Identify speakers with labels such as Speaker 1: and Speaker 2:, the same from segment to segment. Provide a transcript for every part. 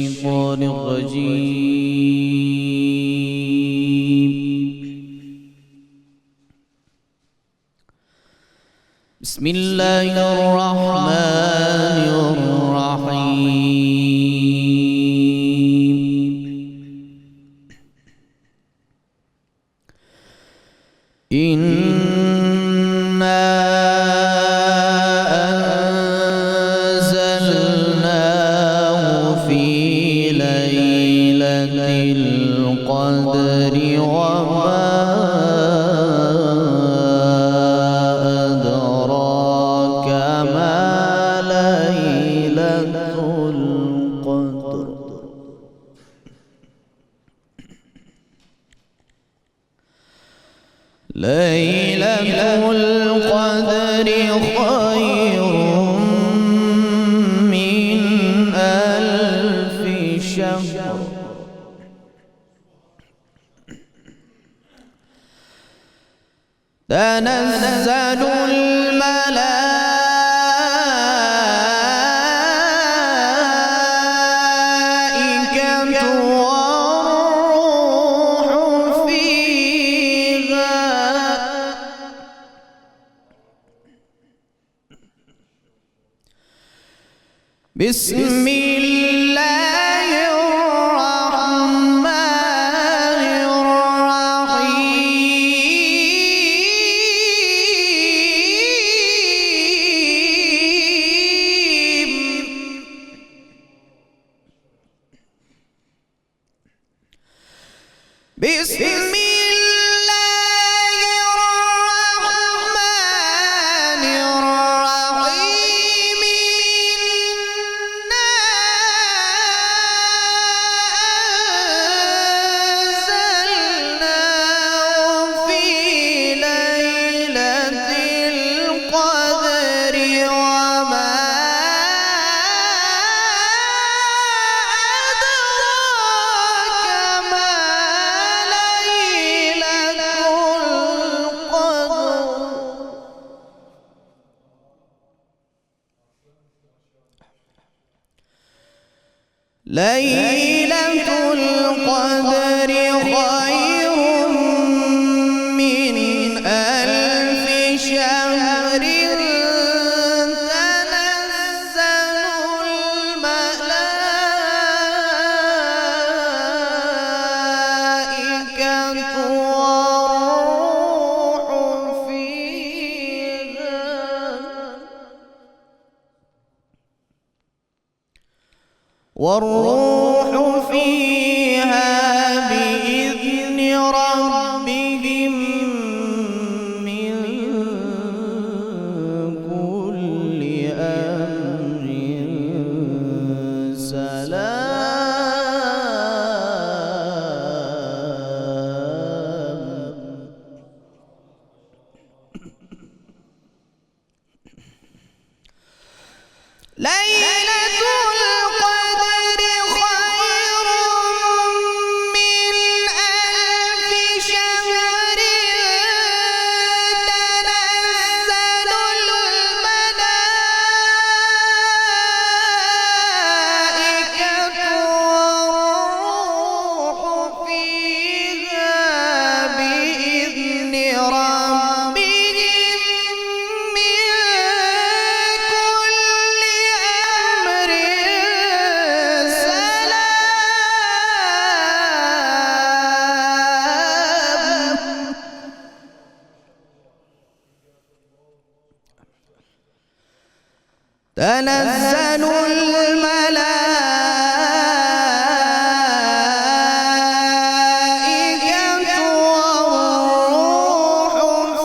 Speaker 1: الشيطان الرجيم. بسم الله الرحمن الرحيم. إنا أنزلناه في ليلة القدر وما أدراك ما ليلة القدر. ليلة القدر خير من ألف شهر. تنزل الملائكة والروح فيها بسم الله الرحمن الرحيم. بسم الله الرحمن الرحيم. إنا أنزلناه في ليلة القدر وما أدراك ما ليلة القدر. ليلة القدر خير من ألف شهر. تنزل الملائكة والروح فيها بإذن ربهم من كل أمر سلام. ليلة القدر خير من ألف شهر. تنزل الملائكة والروح فيها بإذن ربهم من كل أمر سلام. تنزل الملائكة والروح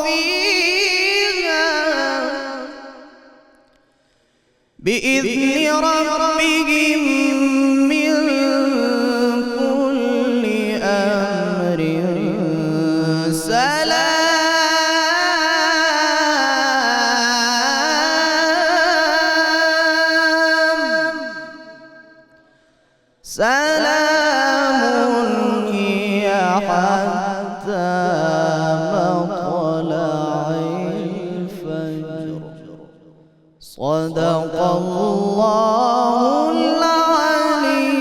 Speaker 1: فيها بإذن ربهم من كل أمر سلام. سلام هي حتى مطلع الفجر. صدق الله العلي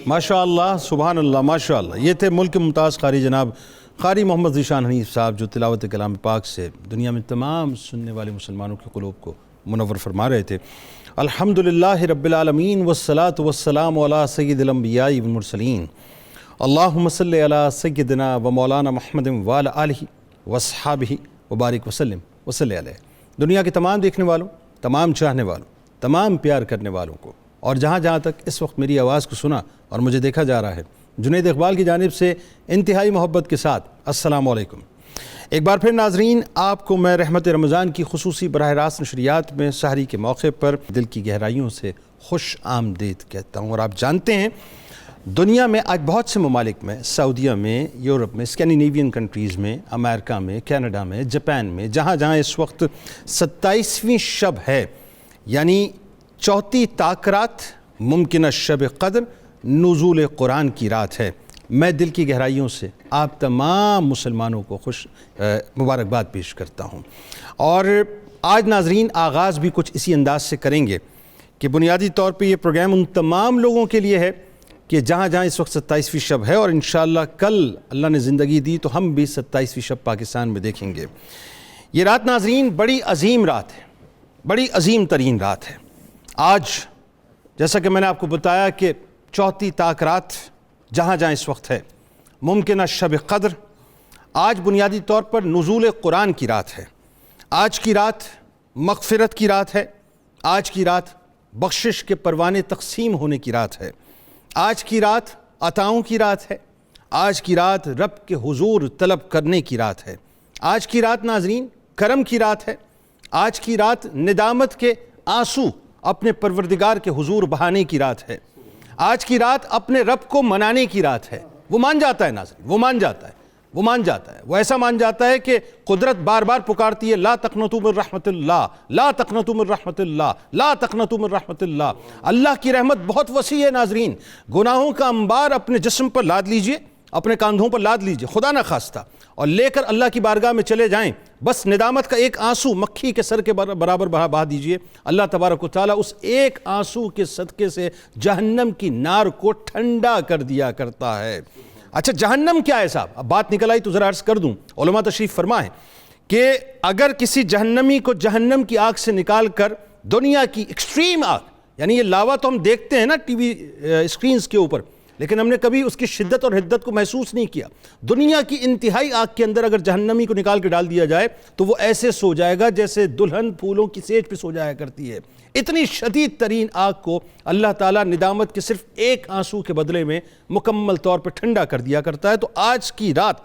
Speaker 2: ماشاءاللہ سبحان اللہ ماشاءاللہ. یہ تھے ملک ممتاز قاری جناب قاری محمد ذیشان حنیف صاحب، جو تلاوت کلام پاک سے دنیا میں تمام سننے والے مسلمانوں کے قلوب کو منور فرما رہے تھے. الحمدللہ رب العالمین والصلاة والسلام علی سید الانبیاء والمرسلین. اللہم صلی علی سیدنا و مولانا محمد وعلی آلہ واصحابہ وبارک وسلم وصلی علیہ. دنیا کے تمام دیکھنے والوں، تمام چاہنے والوں، تمام پیار کرنے والوں کو، اور جہاں جہاں تک اس وقت میری آواز کو سنا اور مجھے دیکھا جا رہا ہے، جنید اقبال کی جانب سے انتہائی محبت کے ساتھ السلام علیکم. ایک بار پھر ناظرین، آپ کو میں رحمت رمضان کی خصوصی براہ راست نشریات میں سحری کے موقع پر دل کی گہرائیوں سے خوش آمدید کہتا ہوں. اور آپ جانتے ہیں دنیا میں آج بہت سے ممالک میں، سعودیہ میں، یورپ میں، اسکینڈینیوین کنٹریز میں، امریکہ میں، کینیڈا میں، جاپان میں، جہاں جہاں اس وقت 27ویں شب ہے، یعنی چوتھی تاک ممکنہ شب قدر نزول قرآن کی رات ہے، میں دل کی گہرائیوں سے آپ تمام مسلمانوں کو مبارکباد پیش کرتا ہوں. اور آج ناظرین آغاز بھی کچھ اسی انداز سے کریں گے کہ بنیادی طور پہ یہ پروگرام ان تمام لوگوں کے لیے ہے کہ جہاں جہاں اس وقت 27ویں شب ہے، اور انشاءاللہ کل اللہ نے زندگی دی تو ہم بھی 27ویں شب پاکستان میں دیکھیں گے. یہ رات ناظرین بڑی عظیم رات ہے، بڑی عظیم ترین رات ہے. آج جیسا کہ میں نے آپ کو بتایا کہ چوتھی تاک رات جہاں جہاں اس وقت ہے، ممکنہ شب قدر، آج بنیادی طور پر نزول قرآن کی رات ہے. آج کی رات مغفرت کی رات ہے. آج کی رات بخشش کے پروانے تقسیم ہونے کی رات ہے. آج کی رات عطاؤں کی رات ہے. آج کی رات رب کے حضور طلب کرنے کی رات ہے. آج کی رات ناظرین کرم کی رات ہے. آج کی رات ندامت کے آنسو اپنے پروردگار کے حضور بہانے کی رات ہے. آج کی رات اپنے رب کو منانے کی رات ہے. وہ مان جاتا ہے ناظرین، وہ مان جاتا ہے، وہ مان جاتا ہے، وہ ایسا مان جاتا ہے کہ قدرت بار بار پکارتی ہے لا تقنطوا من رحمت اللہ، لا تقنطوا من رحمت اللہ، لا تقنطوا من رحمت اللہ. اللہ کی رحمت بہت وسیع ہے ناظرین. گناہوں کا انبار اپنے جسم پر لاد لیجئے، اپنے کاندھوں پر لاد لیجئے خدا نہ خواستہ، اور لے کر اللہ کی بارگاہ میں چلے جائیں. بس ندامت کا ایک آنسو مکھی کے سر کے برابر بہا دیجئے. اللہ تبارک و تعالیٰ اس ایک آنسو کے صدقے سے جہنم کی نار کو ٹھنڈا کر دیا کرتا ہے. اچھا جہنم کیا ہے صاحب؟ اب بات نکل آئی تو ذرا عرض کر دوں. علماء تشریف فرما ہے کہ اگر کسی جہنمی کو جہنم کی آگ سے نکال کر دنیا کی ایکسٹریم آگ، یعنی یہ لاوا تو ہم دیکھتے ہیں نا ٹی وی اسکرینز کے اوپر، لیکن ہم نے کبھی اس کی شدت اور حدت کو محسوس نہیں کیا. دنیا کی انتہائی آگ کے اندر اگر جہنمی کو نکال کے ڈال دیا جائے تو وہ ایسے سو جائے گا جیسے دلہن پھولوں کی سیج پہ سو جایا کرتی ہے. اتنی شدید ترین آگ کو اللہ تعالیٰ ندامت کے صرف ایک آنسو کے بدلے میں مکمل طور پر ٹھنڈا کر دیا کرتا ہے. تو آج کی رات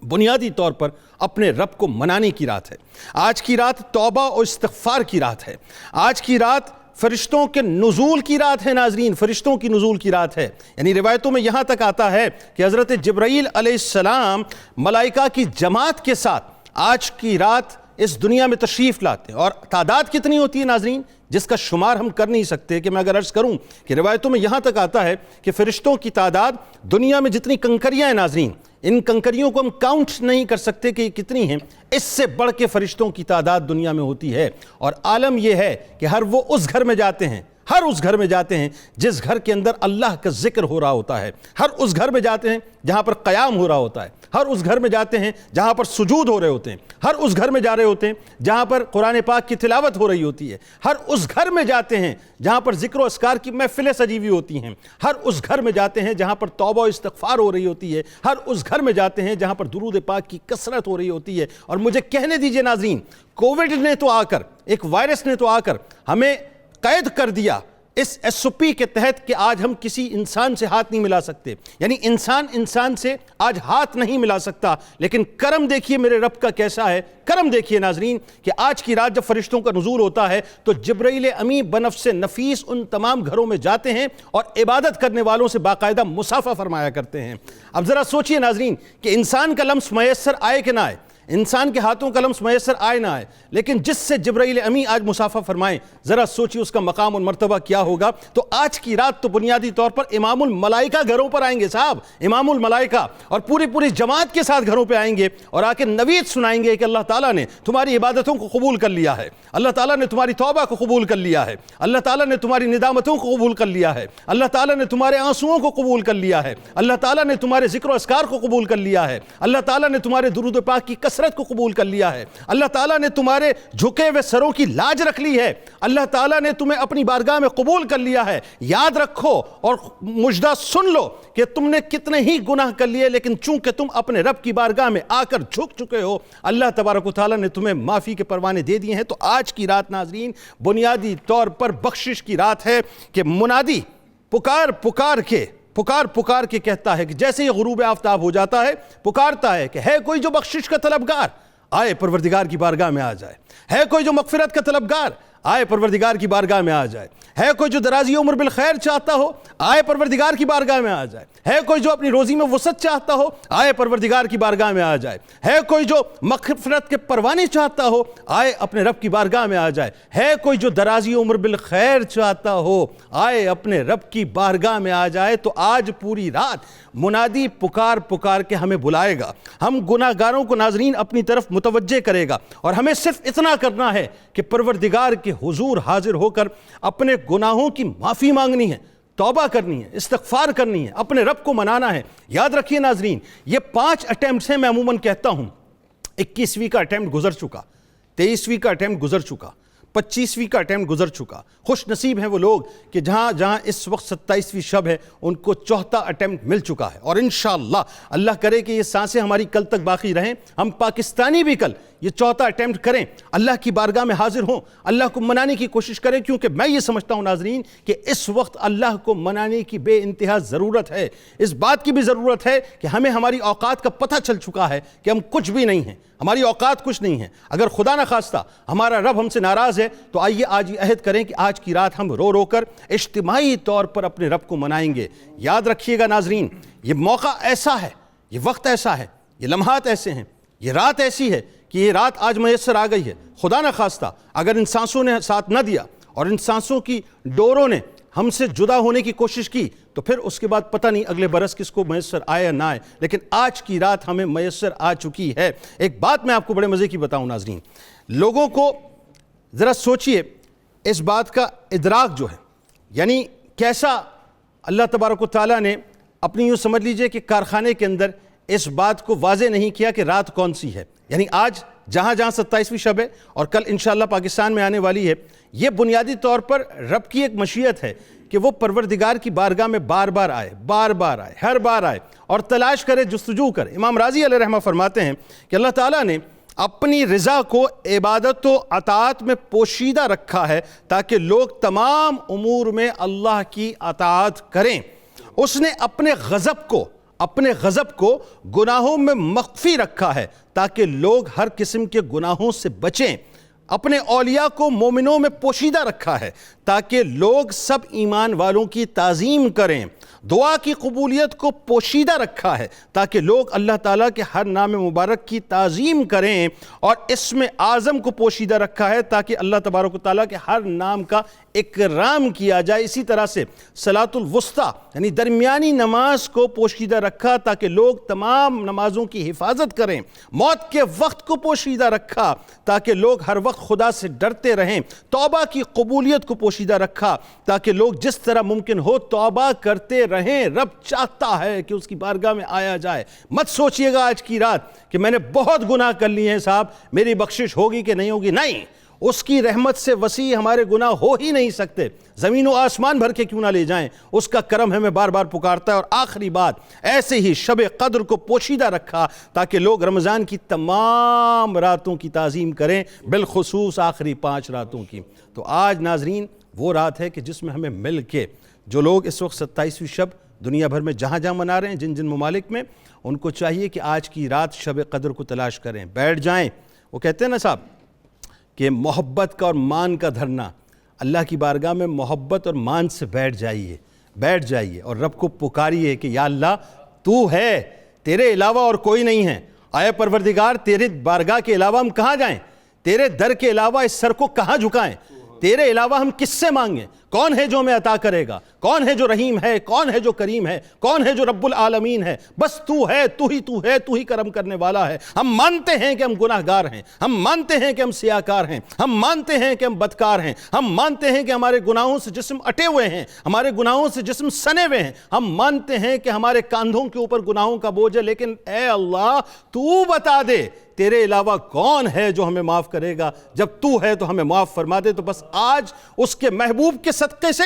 Speaker 2: بنیادی طور پر اپنے رب کو منانے کی رات ہے. آج کی رات توبہ اور استغفار کی رات ہے. آج کی رات فرشتوں کے نزول کی رات ہے ناظرین، فرشتوں کی نزول کی رات ہے. یعنی روایتوں میں یہاں تک آتا ہے کہ حضرت جبرائیل علیہ السلام ملائکہ کی جماعت کے ساتھ آج کی رات اس دنیا میں تشریف لاتے ہیں. اور تعداد کتنی ہوتی ہے ناظرین جس کا شمار ہم کر نہیں سکتے. کہ میں اگر عرض کروں کہ روایتوں میں یہاں تک آتا ہے کہ فرشتوں کی تعداد دنیا میں جتنی کنکریاں ہیں ناظرین، ان کنکریوں کو ہم کاؤنٹ نہیں کر سکتے کہ کتنی ہیں، اس سے بڑھ کے فرشتوں کی تعداد دنیا میں ہوتی ہے. اور عالم یہ ہے کہ ہر وہ اس گھر میں جاتے ہیں، ہر اس گھر میں جاتے ہیں جس گھر کے اندر اللہ کا ذکر ہو رہا ہوتا ہے. ہر اس گھر میں جاتے ہیں جہاں پر قیام ہو رہا ہوتا ہے. ہر اس گھر میں جاتے ہیں جہاں پر سجود ہو رہے ہوتے ہیں. ہر اس گھر میں جا رہے ہوتے ہیں جہاں پر قرآن پاک کی تلاوت ہو رہی ہوتی ہے. ہر اس گھر میں جاتے ہیں جہاں پر ذکر و اذکار کی محفلیں سجی ہوئی ہوتی ہیں. ہر اس گھر میں جاتے ہیں جہاں پر توبہ و استغفار ہو رہی ہوتی ہے. ہر اس گھر میں جاتے ہیں جہاں پر درود پاک کی کثرت ہو رہی ہوتی ہے. اور مجھے کہنے دیجئے ناظرین، کووڈ نے تو آ کر، ایک وائرس نے تو آ کر ہمیں قید کر دیا اس ایس او پی کے تحت کہ آج ہم کسی انسان سے ہاتھ نہیں ملا سکتے. یعنی انسان سے آج ہاتھ نہیں ملا سکتا. لیکن کرم دیکھیے میرے رب کا کیسا ہے. کرم دیکھیے ناظرین کہ آج کی رات جب فرشتوں کا نزول ہوتا ہے تو جبرائیل امی بنفس نفیس ان تمام گھروں میں جاتے ہیں اور عبادت کرنے والوں سے باقاعدہ مصافحہ فرمایا کرتے ہیں. اب ذرا سوچئے ناظرین کہ انسان کا لمس میسر آئے کہ نہ آئے، انسان کے ہاتھوں قلم میسر آئے نہ آئے، لیکن جس سے جبرائیل امی آج مصافحہ فرمائیں، ذرا سوچیے اس کا مقام اور مرتبہ کیا ہوگا۔ تو آج کی رات تو بنیادی طور پر امام الملائکہ گھروں پر آئیں گے صاحب، امام الملائکہ، اور پوری جماعت کے ساتھ گھروں پہ آئیں گے اور آ کے نوید سنائیں گے کہ اللہ تعالیٰ نے تمہاری عبادتوں کو قبول کر لیا ہے، اللہ تعالیٰ نے تمہاری توبہ کو قبول کر لیا ہے، اللہ تعالیٰ نے تمہاری ندامتوں کو قبول کر لیا ہے، اللہ تعالیٰ نے تمہارے آنسوؤں کو قبول کر لیا ہے، اللہ تعالیٰ نے تمہارے ذکر و اذکار کو قبول کر لیا ہے، اللہ تعالیٰ نے تمہارے درود و پاک کی کثرت کو قبول کر لیا ہے، اللہ تعالیٰ نے تمہارے جھکے ہوئے سروں کی لاج رکھ لی ہے، اللہ تعالیٰ نے تمہیں اپنی بارگاہ میں قبول کر لیا ہے۔ یاد رکھو اور مجدہ سن لو کہ تم نے کتنے ہی گناہ کر لیے، لیکن چونکہ تم اپنے رب کی بارگاہ میں آ کر جھک چکے ہو، اللہ تبارک و تعالیٰ نے تمہیں معافی کے پروانے دے دیے ہیں۔ تو آج کی رات ناظرین بنیادی طور پر بخشش کی رات ہے کہ منادی پکار کے کہتا ہے کہ جیسے ہی غروب آفتاب ہو جاتا ہے، پکارتا ہے کہ ہے کوئی جو بخشش کا طلبگار، آئے پروردگار کی بارگاہ میں آ جائے، ہے کوئی جو مغفرت کا طلبگار، آئے پروردگار کی بارگاہ میں آ جائے، ہے کوئی جو درازی عمر بالخیر چاہتا ہو، آئے پروردگار کی بارگاہ میں آ جائے، ہے کوئی جو اپنی روزی میں وسعت چاہتا ہو، آئے پروردگار کی بارگاہ میں آ جائے، ہے کوئی جو مغفرت کے پروانے چاہتا ہو، آئے اپنے رب کی بارگاہ میں آ جائے، ہے کوئی جو درازی عمر بالخیر چاہتا ہو، آئے اپنے رب کی بارگاہ میں آ جائے۔ تو آج پوری رات منادی پکار کے ہمیں بلائے گا، ہم گناہ گاروں کو ناظرین اپنی طرف متوجہ کرے گا، اور ہمیں صرف اتنا کرنا ہے کہ پروردگار کے حضور حاضر ہو کر اپنے گناہوں کی معافی مانگنی ہے، توبہ کرنی ہے، استغفار کرنی ہے، اپنے رب کو منانا ہے۔ یاد رکھیے ناظرین، یہ 5 اٹیمپٹس ہیں، میں عموماً کہتا ہوں 21ویں کا اٹیمپٹ گزر چکا، 23ویں کا اٹیمپٹ گزر چکا، 25ویں کا اٹیمپٹ گزر چکا۔ خوش نصیب ہیں وہ لوگ کہ جہاں اس وقت 27ویں شب ہے ان کو 4تھا اٹیمپٹ مل چکا ہے، اور انشاءاللہ اللہ کرے کہ یہ سانسیں ہماری کل تک باقی رہیں، ہم پاکستانی بھی کل یہ 4تھا اٹیمپٹ کریں، اللہ کی بارگاہ میں حاضر ہوں، اللہ کو منانے کی کوشش کریں، کیونکہ میں یہ سمجھتا ہوں ناظرین کہ اس وقت اللہ کو منانے کی بے انتہا ضرورت ہے۔ اس بات کی بھی ضرورت ہے کہ ہمیں ہماری اوقات کا پتہ چل چکا ہے کہ ہم کچھ بھی نہیں ہیں، ہماری اوقات کچھ نہیں ہیں۔ اگر خدا نہ خواستہ ہمارا رب ہم سے ناراض ہے تو آئیے آج یہ عہد کریں کہ آج کی رات ہم رو کر اجتماعی طور پر اپنے رب کو منائیں گے۔ یاد رکھیے گا ناظرین، یہ موقع ایسا ہے، یہ وقت ایسا ہے، یہ لمحات ایسے ہیں، یہ رات ایسی ہے کہ یہ رات آج میسر آ گئی ہے۔ خدا نہ خواستہ اگر ان سانسوں نے ساتھ نہ دیا اور ان سانسوں کی ڈوروں نے ہم سے جدا ہونے کی کوشش کی تو پھر اس کے بعد پتہ نہیں اگلے برس کس کو میسر آئے یا نہ آئے، لیکن آج کی رات ہمیں میسر آ چکی ہے۔ ایک بات میں آپ کو بڑے مزے کی بتاؤں ناظرین، لوگوں کو ذرا سوچئے اس بات کا ادراک جو ہے، یعنی کیسا اللہ تبارک و تعالیٰ نے اپنی یوں سمجھ لیجئے کہ کارخانے کے اندر اس بات کو واضح نہیں کیا کہ رات کون سی ہے۔ یعنی آج جہاں 27ویں شب ہے اور کل انشاءاللہ پاکستان میں آنے والی ہے، یہ بنیادی طور پر رب کی ایک مشیت ہے کہ وہ پروردگار کی بارگاہ میں بار بار آئے، ہر بار آئے اور تلاش کرے، جستجو کرے۔ امام راضی علیہ رحمہ فرماتے ہیں کہ اللہ تعالیٰ نے اپنی رضا کو عبادت و اطاعت میں پوشیدہ رکھا ہے تاکہ لوگ تمام امور میں اللہ کی اطاعت کریں۔ اس نے اپنے غضب کو گناہوں میں مخفی رکھا ہے تاکہ لوگ ہر قسم کے گناہوں سے بچیں۔ اپنے اولیاء کو مومنوں میں پوشیدہ رکھا ہے تاکہ لوگ سب ایمان والوں کی تعظیم کریں۔ دعا کی قبولیت کو پوشیدہ رکھا ہے تاکہ لوگ اللہ تعالیٰ کے ہر نام مبارک کی تعظیم کریں، اور اسم اعظم کو پوشیدہ رکھا ہے تاکہ اللہ تبارک و تعالیٰ کے ہر نام کا اکرام کیا جائے۔ اسی طرح سے صلاۃ الوسطیٰ یعنی درمیانی نماز کو پوشیدہ رکھا تاکہ لوگ تمام نمازوں کی حفاظت کریں۔ موت کے وقت کو پوشیدہ رکھا تاکہ لوگ ہر وقت خدا سے ڈرتے رہیں۔ توبہ کی قبولیت کو پوشیدہ رکھا تاکہ لوگ جس طرح ممکن ہو توبہ کرتے رہیں۔ رب چاہتا ہے کہ اس کی بارگاہ میں آیا جائے۔ مت سوچئے گا آج کی رات کہ میں نے بہت گناہ کر لیے ہیں صاحب، میری بخشش ہوگی کہ نہیں ہوگی۔ نہیں، اس کی رحمت سے وسیع ہمارے گناہ ہو ہی نہیں سکتے، زمین و آسمان بھر کے کیوں نہ لے جائیں، اس کا کرم ہمیں بار بار پکارتا ہے۔ اور آخری بات، ایسے ہی شب قدر کو پوشیدہ رکھا تاکہ لوگ رمضان کی تمام راتوں کی تعظیم کریں، بالخصوص آخری 5 راتوں کی۔ تو آج ناظرین وہ رات ہے کہ جس میں ہمیں مل کے جو لوگ اس وقت 27ویں شب دنیا بھر میں جہاں جہاں منا رہے ہیں، جن ممالک میں، ان کو چاہیے کہ آج کی رات شب قدر کو تلاش کریں، بیٹھ جائیں۔ وہ کہتے ہیں نا صاحب کہ محبت کا اور مان کا دھرنا، اللہ کی بارگاہ میں محبت اور مان سے بیٹھ جائیے اور رب کو پکاریے کہ یا اللہ تو ہے، تیرے علاوہ اور کوئی نہیں ہے، آئے پروردگار تیرے بارگاہ کے علاوہ ہم کہاں جائیں، تیرے در کے علاوہ اس سر کو کہاں جھکائیں، تیرے علاوہ ہم کس سے مانگیں، کون ہے جو ہمیں عطا کرے گا، کون ہے جو رحیم ہے، کون ہے جو کریم ہے، کون ہے جو رب العالمین ہے، بس تو ہے، تو ہی کرم کرنے والا ہے۔ ہم مانتے ہیں کہ ہم گناہ گار ہیں، ہم مانتے ہیں کہ ہم سیاکار ہیں، ہم مانتے ہیں کہ ہم بدکار ہیں، ہم مانتے ہیں کہ ہمارے گناہوں سے جسم اٹے ہوئے ہیں، ہمارے گناہوں سے جسم سنے ہوئے ہیں، ہم مانتے ہیں کہ ہمارے کاندھوں کے اوپر گناہوں کا بوجھ ہے، لیکن اے اللہ تو بتا دے تیرے علاوہ کون ہے جو ہمیں معاف کرے گا، جب تو ہے تو ہمیں معاف فرما دے۔ تو بس آج اس کے محبوب کے صدقے سے،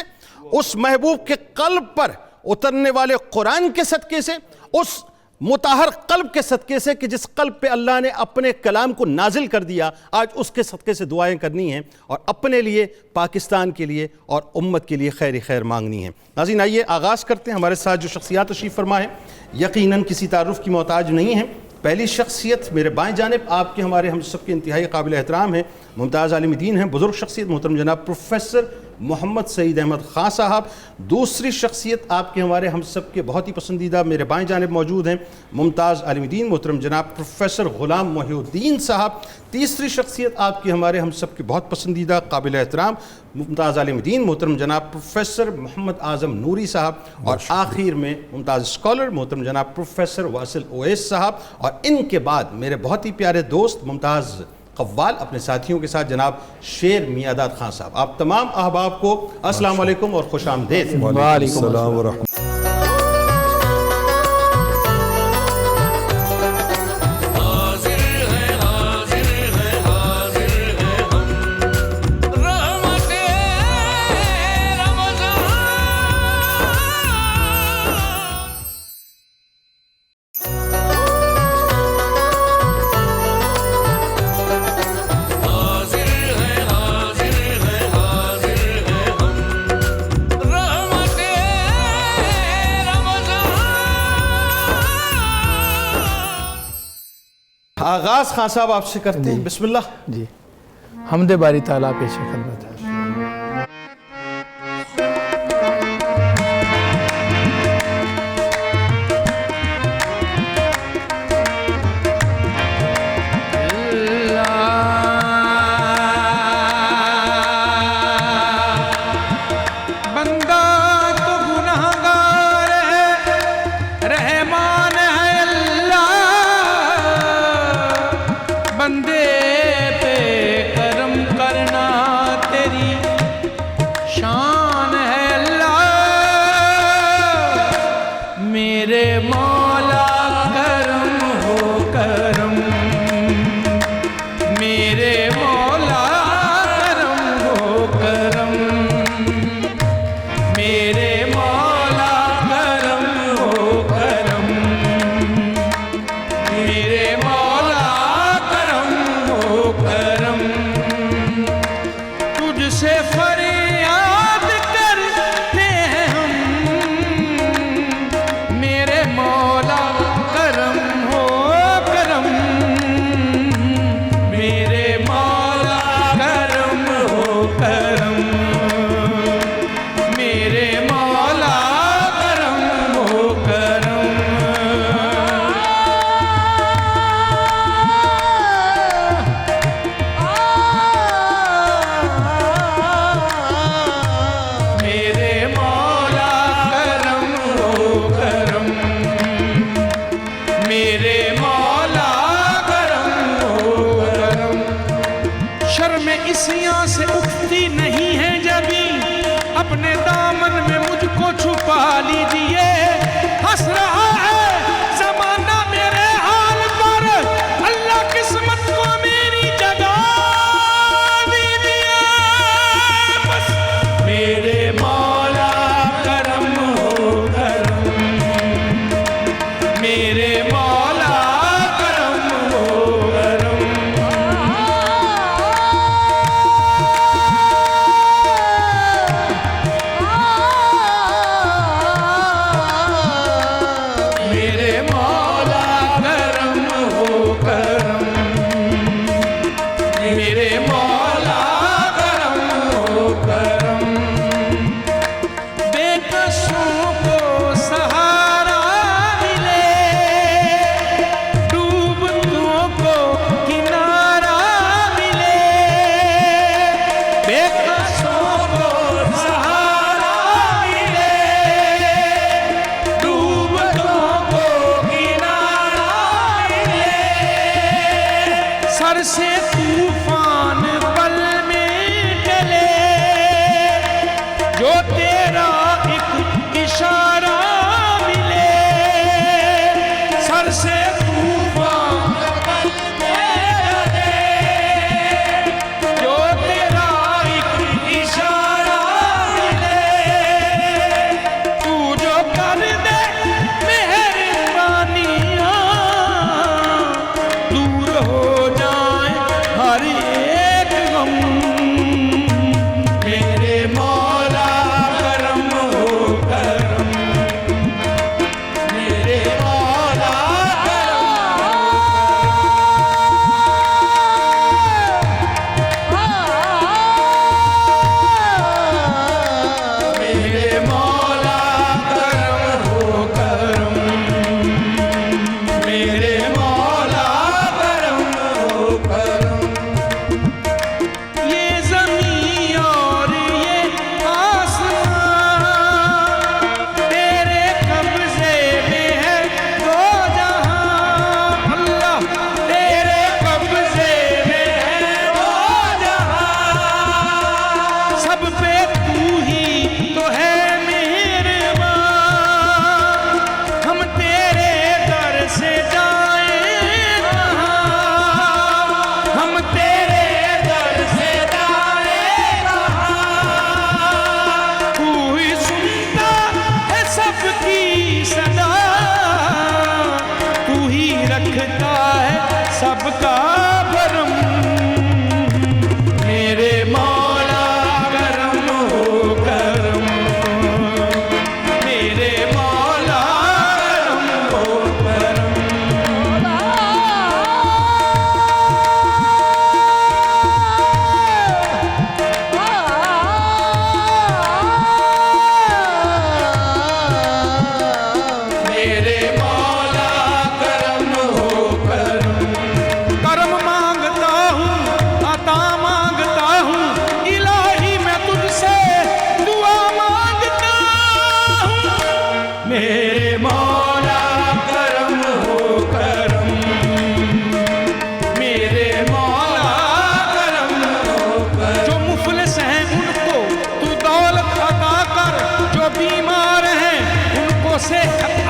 Speaker 2: اس محبوب کے قلب پر اترنے والے قرآن کے صدقے سے، اس مطہر قلب کے صدقے سے کہ جس قلب پہ اللہ نے اپنے کلام کو نازل کر دیا، آج اس کے صدقے سے دعائیں کرنی ہیں اور اپنے لیے، پاکستان کے لیے اور امت کے لیے خیر مانگنی ہے۔ ناظرین آئیے آغاز کرتے ہیں۔ ہمارے ساتھ جو شخصیات تشریف فرما ہیں یقیناً کسی تعارف کی محتاج نہیں ہیں۔ پہلی شخصیت میرے بائیں جانب آپ کے ہمارے ہم سب کے انتہائی قابل احترام ہیں، ممتاز عالم دین ہیں، بزرگ شخصیت محترم جناب پروفیسر محمد سعید احمد خان صاحب۔ دوسری شخصیت آپ کے ہمارے ہم سب کے بہت ہی پسندیدہ میرے بائیں جانب موجود ہیں، ممتاز عالم دین محترم جناب پروفیسر غلام محی الدین صاحب۔ تیسری شخصیت آپ کے ہمارے ہم سب کے بہت پسندیدہ قابل احترام ممتاز عالم دین محترم جناب پروفیسر محمد اعظم نوری صاحب، اور آخر میں ممتاز اسکالر محترم جناب پروفیسر واصل اویس صاحب، اور ان کے بعد میرے بہت ہی پیارے دوست ممتاز قوال اپنے ساتھیوں کے ساتھ جناب شیر میاداد خان صاحب۔ آپ تمام احباب کو السلام علیکم اور خوش آمدید۔
Speaker 3: وعلیکم السلام ورحمۃ
Speaker 2: آغاز خان صاحب آپ سے کرتے ہیں، بسم اللہ۔
Speaker 3: جی، حمد باری تعالیٰ پیش خدمت ہے۔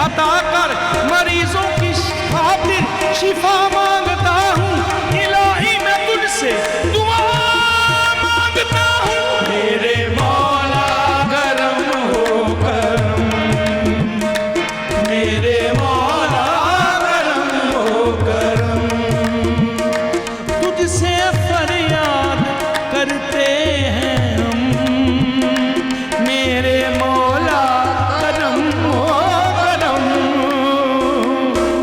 Speaker 4: عطا کر مریضوں کی خاطر شفا مانگتا ہوں الہی میں تجھ سے دعا مانگتا ہوں میرے مولا کرم ہو کرم میرے مولا کرم ہو کرم تجھ سے فریاد کرتے ہیں ہم میرے مولا کرم ہو کرم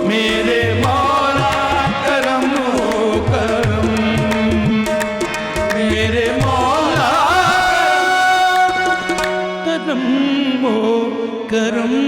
Speaker 4: میرے مولا کرم ہو کرم میرے مولا کرم ہو کرم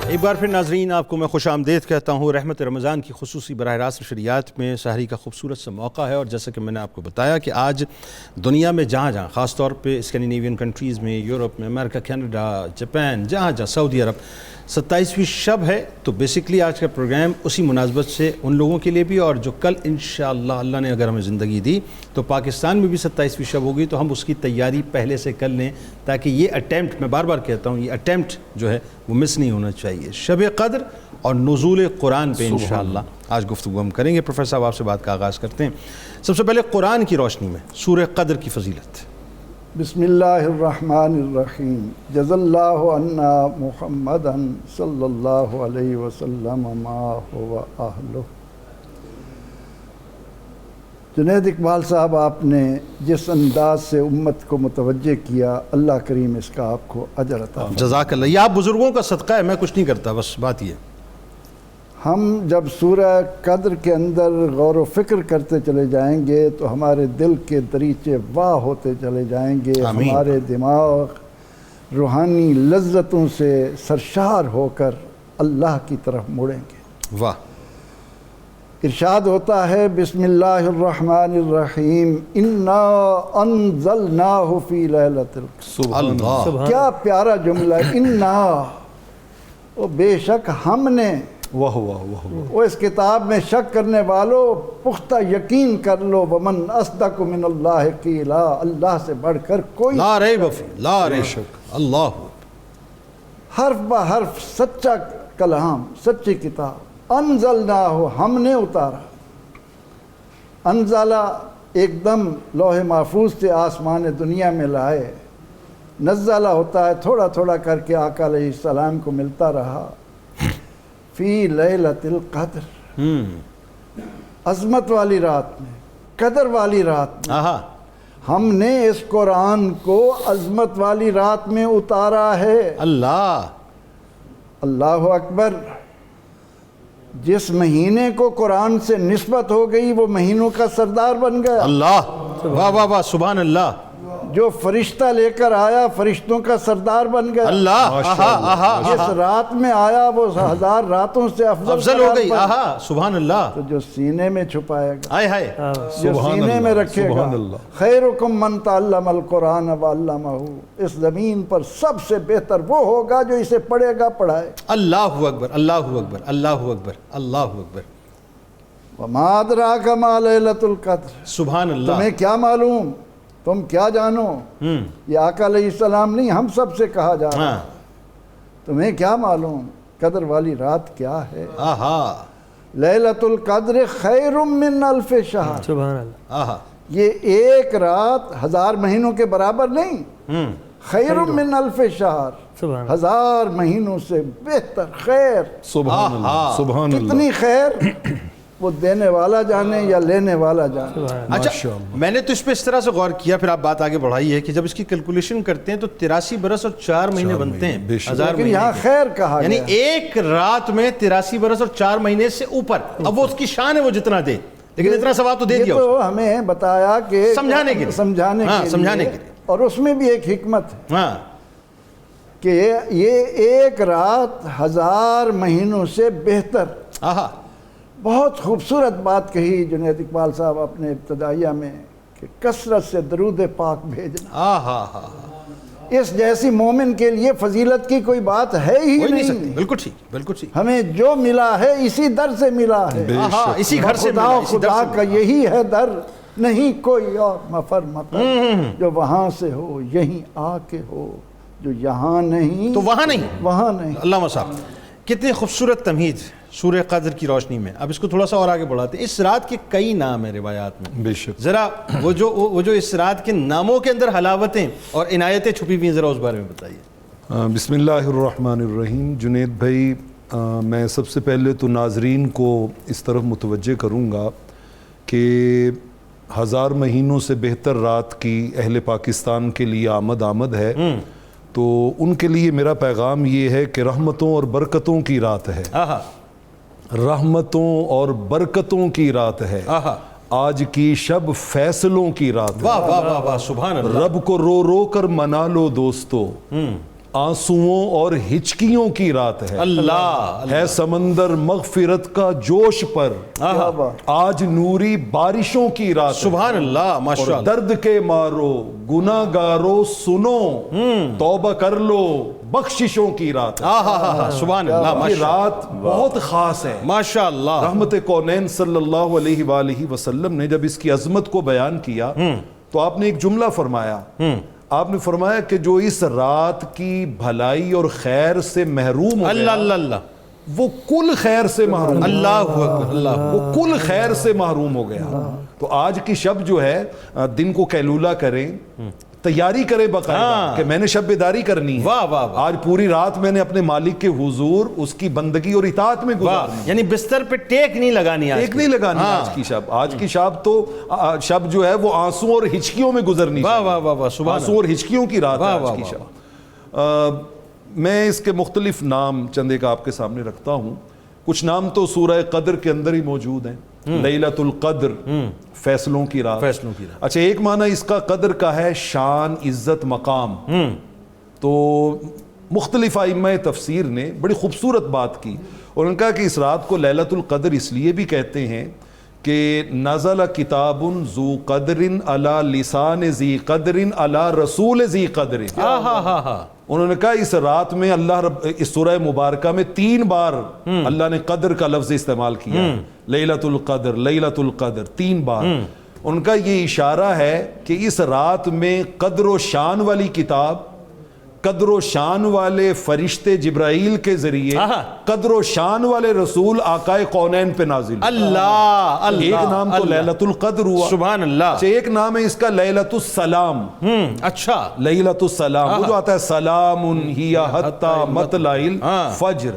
Speaker 2: ایک بار پھر ناظرین آپ کو میں خوش آمدید کہتا ہوں۔ رحمت رمضان کی خصوصی براہ راست نشریات میں سحری کا خوبصورت سا موقع ہے، اور جیسا کہ میں نے آپ کو بتایا کہ آج دنیا میں جہاں خاص طور پہ اسکینڈینیوین کنٹریز میں، یورپ میں، امریکہ، کینیڈا، جاپان، جہاں سعودی عرب 27ویں شب ہے، تو بیسکلی آج کا پروگرام اسی مناسبت سے ان لوگوں کے لیے بھی، اور جو کل انشاءاللہ اللہ نے اگر ہمیں زندگی دی تو پاکستان میں بھی 27ویں شب ہوگی، تو ہم اس کی تیاری پہلے سے کر لیں تاکہ یہ اٹیمپٹ، میں بار بار کہتا ہوں، یہ اٹیمپٹ جو ہے وہ مس نہیں ہونا چاہیے۔ شب قدر اور نزول قرآن پہ انشاءاللہ آج گفتگو ہم کریں گے۔ پروفیسر صاحب آپ سے بات کا آغاز کرتے ہیں۔ سب سے پہلے قرآن کی روشنی میں سورہ قدر کی فضیلت۔
Speaker 5: بسم اللہ الرحمن الرحیم، جزا اللہ عنا محمدا صلی اللہ علیہ وسلم ما هو اہلہ۔ جنید اقبال صاحب، آپ نے جس انداز سے امت کو متوجہ کیا، اللہ کریم اس کا آپ کو اجر عطا فرمائے۔
Speaker 2: جزاک اللہ۔ یہ آپ بزرگوں کا صدقہ ہے، میں کچھ نہیں کرتا، بس بات یہ۔
Speaker 5: ہم جب سورہ قدر کے اندر غور و فکر کرتے چلے جائیں گے تو ہمارے دل کے دریچے واہ ہوتے چلے جائیں گے،
Speaker 2: آمین۔
Speaker 5: ہمارے دماغ روحانی لذتوں سے سرشار ہو کر اللہ کی طرف مڑیں گے۔
Speaker 2: واہ۔
Speaker 5: ارشاد ہوتا ہے بسم اللہ الرحمن الرحیم، انا انزلناہ فی لیلۃ القدر۔
Speaker 2: اللہ،
Speaker 5: کیا پیارا جملہ ہے، انا، وہ بے شک ہم نے،
Speaker 3: واہ واہ واہ واہ۔
Speaker 5: وہ اس کتاب میں شک کرنے والوں پختہ یقین کر لو، ومن اصدق من اللہ قیلا، اللہ سے بڑھ کر کوئی،
Speaker 2: لا ریب فی، لا ریب، اللہ،
Speaker 5: حرف بہ حرف سچا کلام، سچی کتاب۔ انزلناہ، ہم نے اتارا۔ انزلہ ایک دم لوح محفوظ سے آسمان دنیا میں لائے، نزلہ ہوتا ہے تھوڑا تھوڑا کر کے آقا علیہ السلام کو ملتا رہا۔ فی لیلۃ القدر، عظمت والی رات میں، قدر والی رات میں،
Speaker 2: آہا،
Speaker 5: ہم نے اس قرآن کو عظمت والی رات میں اتارا ہے۔
Speaker 2: اللہ،
Speaker 5: اللہ اکبر۔ جس مہینے کو قرآن سے نسبت ہو گئی وہ مہینوں کا سردار بن گیا۔
Speaker 2: اللہ، واہ واہ واہ، سبحان اللہ،
Speaker 5: جو فرشتہ لے کر آیا فرشتوں کا سردار بن گیا۔
Speaker 2: اللہ، آہا آہا
Speaker 5: جس
Speaker 2: آہا،
Speaker 5: رات میں آیا وہ ہزار راتوں سے
Speaker 2: افضل ہو گئی، آہا، سبحان اللہ،
Speaker 5: تو جو سینے میں چھپائے گا،
Speaker 2: آئے ہائے،
Speaker 5: جو سینے میں رکھے گا،
Speaker 3: سبحان اللہ۔
Speaker 5: خیرکم من تعلم القرآن وعلمہ، اس زمین پر سب سے بہتر وہ ہوگا جو اسے پڑھے گا، پڑھائے۔
Speaker 2: اللہ اکبر، اللہ اکبر، اللہ اکبر، اللہ اکبر،
Speaker 5: وما ادراک ما لیلۃ القدر،
Speaker 2: سبحان اللہ۔
Speaker 5: تمہیں کیا معلوم، تم کیا جانو، یہ آقا علیہ السلام نہیں، ہم سب سے کہا جا رہا ہے، تمہیں کیا معلوم قدر والی رات کیا ہے۔
Speaker 2: آہا،
Speaker 5: لیلۃ القدر خیر من الف شہر،
Speaker 3: سبحان اللہ۔
Speaker 2: آہا،
Speaker 5: یہ ایک رات ہزار مہینوں کے برابر نہیں، خیر من الف شہر، ہزار مہینوں سے بہتر، خیر،
Speaker 3: سبحان اللہ، سبحان اللہ۔
Speaker 5: کتنی خیر، وہ دینے والا جانے یا لینے والا جانے.
Speaker 2: اچھا میں نے تو اس پہ اس طرح سے غور کیا، پھر آپ بات آگے بڑھائی ہے کہ جب اس کی کیلکولیشن کرتے ہیں تو 83 برس اور 4 مہینے بنتے ہیں، 1000
Speaker 5: لیکن
Speaker 2: مہینے
Speaker 5: یہاں
Speaker 2: کے.
Speaker 5: خیر کہا
Speaker 2: یعنی
Speaker 5: گیا.
Speaker 2: ایک رات میں 83 برس اور 4 مہینے سے اوپر. اب وہ اس کی شان ہے وہ جتنا دے، لیکن اتنا ثواب تو دے
Speaker 5: یہ
Speaker 2: دیا
Speaker 5: تو ہمیں بتایا کہ
Speaker 2: سمجھانے کے لیے.
Speaker 5: سمجھانے
Speaker 2: ہاں،
Speaker 5: کے
Speaker 2: سمجھانے
Speaker 5: لیے.
Speaker 2: کے لیے.
Speaker 5: اور اس میں بھی ایک حکمت ہے
Speaker 2: ہاں
Speaker 5: کہ یہ ایک رات 1000 مہینوں سے بہتر.
Speaker 2: آہا
Speaker 5: بہت خوبصورت بات کہی جنید اقبال صاحب اپنے ابتدائیہ میں کہ کثرت سے درود پاک بھیجنا.
Speaker 2: آہا ہا
Speaker 5: اس جیسی مومن کے لیے فضیلت کی کوئی بات ہے ہی
Speaker 2: کوئی نہیں
Speaker 5: نہیں.
Speaker 2: سکتی. بالکل ٹھیک، بالکل ٹھیک.
Speaker 5: ہمیں جو ملا ہے اسی در سے ملا ہے.
Speaker 2: آہا اسی گھر سے
Speaker 5: خدا
Speaker 2: ملا، اسی در
Speaker 5: خدا
Speaker 2: سے
Speaker 5: کا
Speaker 2: ملا.
Speaker 5: یہی ہے در، نہیں کوئی اور مفر جو وہاں سے ہو یہیں آ کے ہو، جو یہاں نہیں
Speaker 2: تو وہاں نہیں.
Speaker 5: وہاں نہیں.
Speaker 2: علامہ صاحب کتنی خوبصورت تمہید سورہ قدر کی روشنی میں. اب اس کو تھوڑا سا اور آگے بڑھاتے ہیں. اس رات کے کئی نام ہیں روایات میں،
Speaker 3: بے شک.
Speaker 2: ذرا وہ جو اس رات کے ناموں کے اندر حلاوتیں اور عنایتیں چھپی ہوئی ہیں، ذرا اس بارے میں بتائیے.
Speaker 3: بسم اللہ الرحمن الرحیم. جنید بھائی، میں سب سے پہلے تو ناظرین کو اس طرف متوجہ کروں گا کہ 1000 مہینوں سے بہتر رات کی اہل پاکستان کے لیے آمد ہے. تو ان کے لیے میرا پیغام یہ ہے کہ رحمتوں اور برکتوں کی رات ہے.
Speaker 2: آہا
Speaker 3: رحمتوں اور برکتوں کی رات ہے.
Speaker 2: آہا
Speaker 3: آج کی شب فیصلوں کی رات ہے.
Speaker 2: واہ واہ واہ واہ سبحان اللہ.
Speaker 3: رب کو رو رو کر منا لو دوستو، آنسوؤں اور ہچکیوں کی رات ہے.
Speaker 2: اللہ
Speaker 3: ہے سمندر مغفرت کا جوش پر،
Speaker 5: کیا بات.
Speaker 3: آج نوری بارشوں کی رات ہے.
Speaker 2: سبحان اللہ ماشاء
Speaker 3: اور
Speaker 2: اللہ.
Speaker 3: درد کے مارو گناہ گارو سنو، توبہ کر لو بخششوں کی رات ہے.
Speaker 2: آہا ہا ہا سبحان اللہ
Speaker 3: یہ
Speaker 2: ماشاء اللہ
Speaker 3: رات بہت خاص ہے.
Speaker 2: ماشاء اللہ.
Speaker 3: رحمت کونین صلی اللہ علیہ وآلہ وسلم نے جب اس کی عظمت کو بیان کیا تو آپ نے ایک جملہ فرمایا. آپ نے فرمایا کہ جو اس رات کی بھلائی اور خیر سے محروم ہو
Speaker 2: اللہ
Speaker 3: گیا
Speaker 2: اللہ اللہ
Speaker 3: وہ کل خیر سے محروم ہو گیا.
Speaker 2: اللہ اکبر. اللہ
Speaker 3: وہ کل خیر سے محروم ہو گیا. تو آج کی شب جو ہے دن کو قیلولہ کریں، تیاری کریں باقاعدہ کہ میں نے شب بیداری کرنی ہے.
Speaker 2: واہ واہ واہ.
Speaker 3: آج پوری رات میں نے اپنے مالک کے حضور اس کی بندگی اور اطاعت میں گزارنی ہے.
Speaker 2: یعنی بستر پہ ٹیک نہیں لگانی آج
Speaker 3: ایک نہیں لگانی آج کی شب. آج کی شب تو شب جو ہے وہ آنسوں اور ہچکیوں میں گزرنی
Speaker 2: واہ واہ واہ واہ سبحان
Speaker 3: آنسوں اور ہچکیوں کی رات ہے
Speaker 2: واہ
Speaker 3: آج
Speaker 2: واہ
Speaker 3: کی
Speaker 2: واہ.
Speaker 3: شب. میں اس کے مختلف نام چند ایک آپ کے سامنے رکھتا ہوں. کچھ نام تو سورہ قدر کے اندر ہی موجود ہیں. لیلۃ القدر، فیصلوں کی رات.
Speaker 2: فیصلوں کی رات.
Speaker 3: اچھا ایک معنی اس کا قدر کا ہے شان، عزت، مقام. تو مختلف ائمہ تفسیر نے بڑی خوبصورت بات کی اور ان کا کہ اس رات کو لیلۃ القدر اس لیے بھی کہتے ہیں کہ نزل کتاب ذو قدر علی لسان ذی قدر علی رسول ذی قدر. انہوں نے کہا اس رات میں اللہ رب اس سورہ مبارکہ میں 3 بار اللہ نے قدر کا لفظ استعمال کیا. لیلۃ القدر، لیلۃ القدر 3 بار. ان کا یہ اشارہ ہے کہ اس رات میں قدر و شان والی کتاب، قدر و شان والے فرشتے جبرائیل کے ذریعے، قدر و شان والے رسول آقائے کونین پہ نازل.
Speaker 2: اللہ اللہ.
Speaker 3: ایک نام تو لیلۃ القدر ہوا.
Speaker 2: سبحان اللہ.
Speaker 3: ایک نام ہے اس کا لیلۃ السلام.
Speaker 2: اچھا
Speaker 3: لیلۃ السلام وہ جو آتا ہے سلام ہی حتی مطلع الفجر.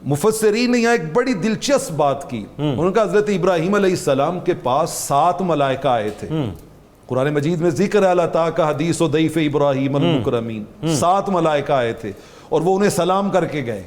Speaker 3: مفسرین نے یہاں ایک بڑی دلچسپ بات کی. ان کا حضرت ابراہیم علیہ السلام کے پاس 7 ملائکہ آئے تھے. قرآن مجید میں ذکر ہے اللہ تعالیٰ کا حدیث و ضیف ابراہیم المکرمین. 7 ملائکہ آئے تھے اور وہ انہیں سلام کر کے گئے.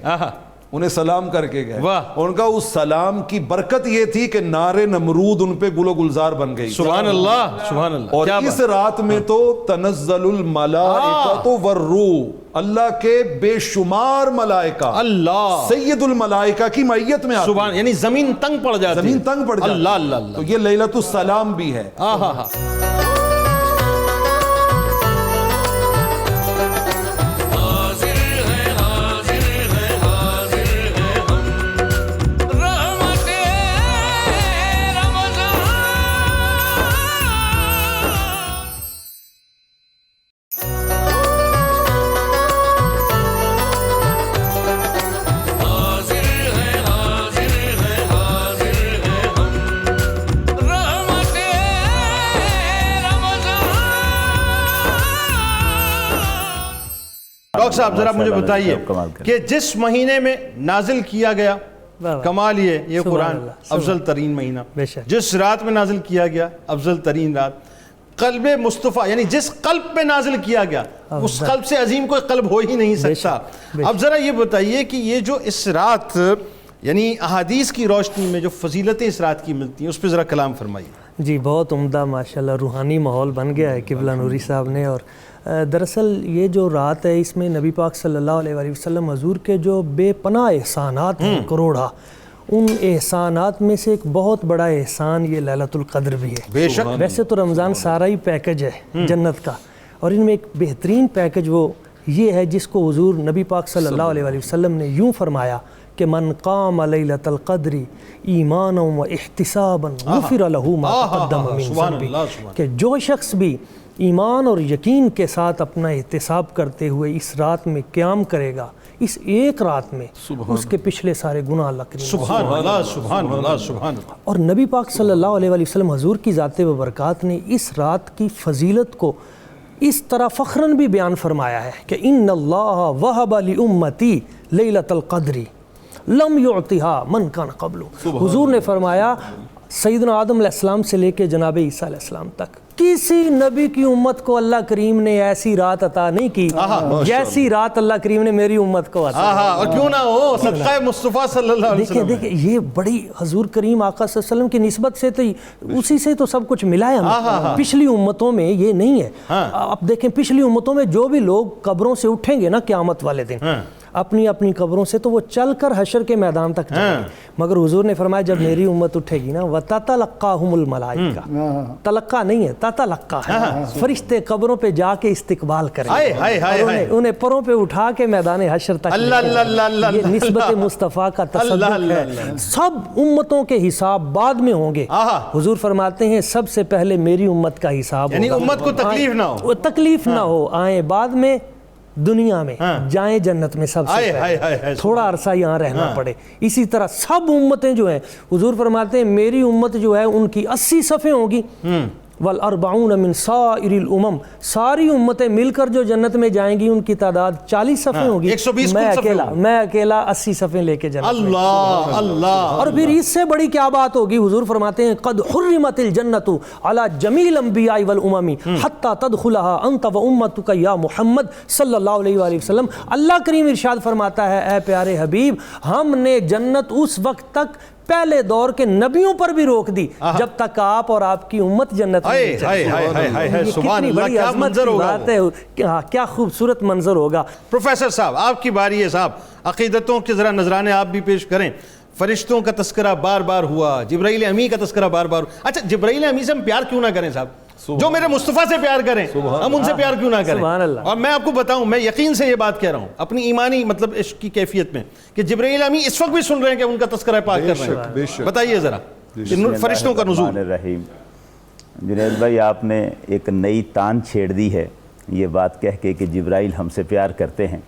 Speaker 3: انہیں سلام کر کے گئے. ان کا اس سلام کی برکت یہ تھی کہ نار نمرود ان پہ گل و گلزار بن گئی.
Speaker 2: سبحان اللہ سبحان اللہ.
Speaker 3: اور اس رات میں تو تنزل الملائکۃ والروح، اللہ کے بے شمار ملائکہ
Speaker 2: اللہ
Speaker 3: سید الملائکہ کی معیت میں آتے
Speaker 2: سبحان، یعنی زمین تنگ پڑ جاتی،
Speaker 3: زمین تنگ پڑ جاتی.
Speaker 2: اللہ اللہ اللہ.
Speaker 3: تو یہ لیلۃ السلام بھی ہے.
Speaker 2: ڈاکٹر صاحب ذرا مجھے بتائیے کہ جس مہینے میں نازل کیا گیا کمال یہ
Speaker 6: سبحان
Speaker 2: قرآن
Speaker 6: اللہ،
Speaker 2: افضل ترین مہینہ
Speaker 6: بے شک۔
Speaker 2: جس رات میں نازل کیا گیا افضل ترین رات، قلب مصطفیٰ یعنی جس قلب پہ نازل کیا گیا اس قلب سے عظیم کوئی قلب ہو ہی نہیں سکتا۔ اب ذرا یہ بتائیے کہ یہ جو اس رات یعنی احادیث کی روشنی میں جو فضیلتیں اس رات کی ملتی ہیں اس پہ ذرا کلام فرمائیے۔
Speaker 6: جی بہت عمدہ ماشاءاللہ روحانی ماحول بن گیا ہے قبلہ نوری صاحب نے۔ اور دراصل یہ جو رات ہے اس میں نبی پاک صلی اللہ علیہ وآلہ وسلم حضور کے جو بے پناہ احسانات ہیں کروڑا، ان احسانات میں سے ایک بہت بڑا احسان یہ لیلۃ القدر بھی ہے۔
Speaker 2: بے شک
Speaker 6: ویسے تو رمضان سارا ہی پیکج ہے جنت کا، اور ان میں ایک بہترین پیکج وہ یہ ہے جس کو حضور نبی پاک صلی اللہ علیہ وآلہ وسلم نے یوں فرمایا کہ من قام لیلۃ القدر ایمانا و احتسابا غفر له ما تقدم من ذنبه، کہ جو شخص بھی ایمان اور یقین کے ساتھ اپنا احتساب کرتے ہوئے اس رات میں قیام کرے گا، اس ایک رات میں اس کے پچھلے سارے گناہ اللہ کریم
Speaker 2: سبحان اللہ سبحان اللہ سبحان اللہ۔
Speaker 6: اور نبی پاک صلی اللہ علیہ وآلہ وسلم حضور کی ذات و برکات نے اس رات کی فضیلت کو اس طرح فخراً بھی بیان فرمایا ہے کہ ان اللہ وہب لامتی لیلۃ القدر لم یعطیہا من کان قبل۔ حضور نے فرمایا سیدنا آدم علیہ السلام سے لے کے جناب عیسیٰ علیہ السلام تک کسی نبی کی امت کو اللہ کریم نے ایسی رات عطا نہیں کی جیسی رات اللہ کریم نے میری امت کو عطا کی۔
Speaker 2: اور کیوں نہ ہو صدقہ مصطفیٰ صلی اللہ علیہ وسلم۔
Speaker 6: دیکھیں یہ بڑی حضور کریم آقا صلی اللہ علیہ وسلم کی نسبت سے تو اسی سے تو سب کچھ ملا ہے ہمیں۔ پچھلی امتوں میں یہ نہیں ہے۔ اب دیکھیں پچھلی امتوں میں جو بھی لوگ قبروں سے اٹھیں گے نا قیامت والے دن اپنی اپنی قبروں سے، تو وہ چل کر حشر کے میدان تک جائیں گے، مگر حضور نے فرمایا جب میری امت اٹھے گی نا وَتَتَلَقَّاهُمُ الْمَلَائِكَةُ، تلقا نہیں ہے تتلقا ہے، فرشتے قبروں پہ جا کے استقبال کریں گے اور انہیں پروں پہ اٹھا کے میدان حشر تک لے جائیں گے۔ یہ نسبت مصطفیٰ کا تصدق ہے۔ سب امتوں کے حساب بعد میں ہوں گے، حضور فرماتے ہیں سب سے پہلے میری امت کا حساب
Speaker 2: یعنی
Speaker 6: ہوگا،
Speaker 2: امت کو تکلیف نہ ہو،
Speaker 6: تکلیف نہ ہو، آئیں بعد میں دنیا میں، جائیں جنت میں سب سے پہلے، تھوڑا عرصہ یہاں رہنا پڑے۔ اسی طرح سب امتیں جو ہیں حضور فرماتے ہیں میری امت جو ہے ان کی 80 صفیں ہوں گی، والاربعون من سائر الامم، ساری امتیں مل کر جو جنت میں جائیں گی ان کی تعداد 40 صفیں ہوگی،
Speaker 2: 120
Speaker 6: میں اکیلا 80 صفیں لے کے جنت میں۔
Speaker 2: اللہ اللہ۔
Speaker 6: اور پھر اس سے بڑی کیا بات ہوگی، حضور فرماتے ہیں قد حرمت الجنت علی جمیع الانبیاء والامم حتی تدخلها انت وامتک یا محمد صلی اللہ علیہ وآلہ وسلم۔ اللہ کریم ارشاد فرماتا ہے اے پیارے حبیب ہم نے جنت اس وقت تک پہلے دور کے نبیوں پر بھی روک دی جب تک آپ اور آپ کی امت جنت میں نہیں چلی۔
Speaker 2: سبحان اللہ، کیا منظر ہوگا،
Speaker 6: کیا خوبصورت منظر ہوگا۔
Speaker 2: پروفیسر صاحب آپ کی باری ہے صاحب، عقیدتوں کے ذرا نذرانے آپ بھی پیش کریں۔ فرشتوں کا تذکرہ بار بار ہوا، جبرائیل امی کا تذکرہ بار بار ہوا۔ اچھا جبرائیل امی سے ہم پیار کیوں نہ کریں صاحب؟ جو میرے مصطفیٰ سے پیار کریں ہم ان سے پیار کیوں نہ کریں؟ اور میں آپ کو بتاؤں، میں یقین سے یہ بات کہہ رہا ہوں اپنی ایمانی مطلب عشق کی کیفیت میں، کہ جبرائیل امی اس وقت بھی سن رہے ہیں کہ ان کا تذکرہ پاک کر رہے ہیں۔ بتائیے ذرا فرشتوں کا نزول۔
Speaker 7: جنید بھائی آپ نے ایک نئی تان چھیڑ دی ہے یہ بات کہہ کے کہ جبرائیل ہم سے پیار کرتے ہیں۔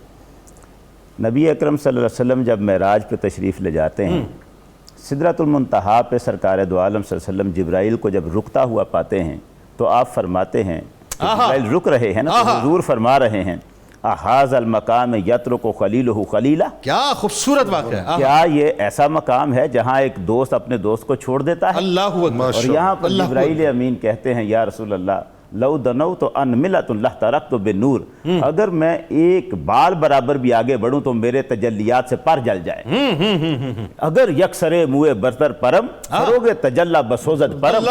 Speaker 7: نبی اکرم صلی اللہ علیہ وسلم جب معراج پہ تشریف لے جاتے ہیں، سدرۃ المنتہا پہ سرکار دو عالم صلی اللہ علیہ وسلم جبرائیل کو جب رکتا ہوا پاتے ہیں تو آپ فرماتے ہیں کہ جبرائیل رک رہے ہیں نا، تو حضور فرما رہے ہیں احاذ المقام یترک خلیلہ خلیلہ،
Speaker 2: کیا خوبصورت واقعہ ہے۔
Speaker 7: کیا یہ ایسا مقام ہے جہاں ایک دوست اپنے دوست کو چھوڑ دیتا ہے؟
Speaker 2: اللہ اکبر۔
Speaker 7: اور یہاں پر جبرائیل امین کہتے ہیں یا رسول اللہ لو دنوت ان ملت اللہ ترکت بالنور، اگر میں ایک بال برابر بھی آگے بڑھوں تو میرے تجلیات سے پر جل جائے، اگر یکسرے موئے برتر پرم فروغ تجلہ بسوزت پرم،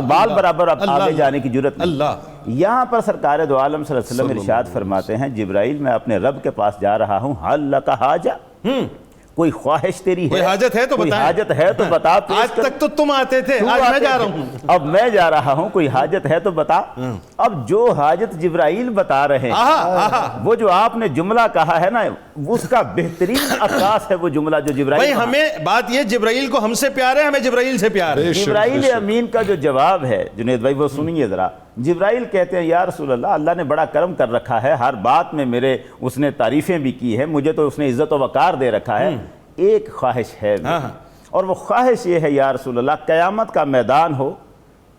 Speaker 7: بال برابر اب آگے جانے کی جرت نہیں۔ یہاں پر سرکار دو عالم صلی اللہ علیہ وسلم ارشاد فرماتے ہیں جبرائیل میں اپنے رب کے پاس جا رہا ہوں، حل لک حاجہ، کوئی خواہش تیری ہے،
Speaker 2: کوئی حاجت ہے تو
Speaker 7: کوئی
Speaker 2: بتائیں،
Speaker 7: حاجت ہے تو بتا۔
Speaker 2: آج تک تو تم آتے تھے، آج میں جا رہا ہوں،
Speaker 7: اب میں جا رہا ہوں، کوئی حاجت ہے تو بتا۔ اب جو حاجت جبرائیل بتا رہے ہیں، وہ جو آپ نے جملہ کہا ہے نا، اس کا بہترین عکاس ہے وہ جملہ جو جبرائیل۔
Speaker 2: بھائی ہمیں بات یہ جبرائیل کو ہم سے پیار ہے، ہمیں جبرائیل سے پیار ہے۔
Speaker 7: جبرائیل امین کا جو جواب ہے جنید بھائی وہ سنیے ذرا۔ جبرائیل کہتے ہیں یا رسول اللہ اللہ نے بڑا کرم کر رکھا ہے، ہر بات میں میرے اس نے تعریفیں بھی کی ہے، مجھے تو اس نے عزت و وقار دے رکھا ہے، ایک خواہش ہے، اور وہ خواہش یہ ہے یا رسول اللہ قیامت کا میدان ہو،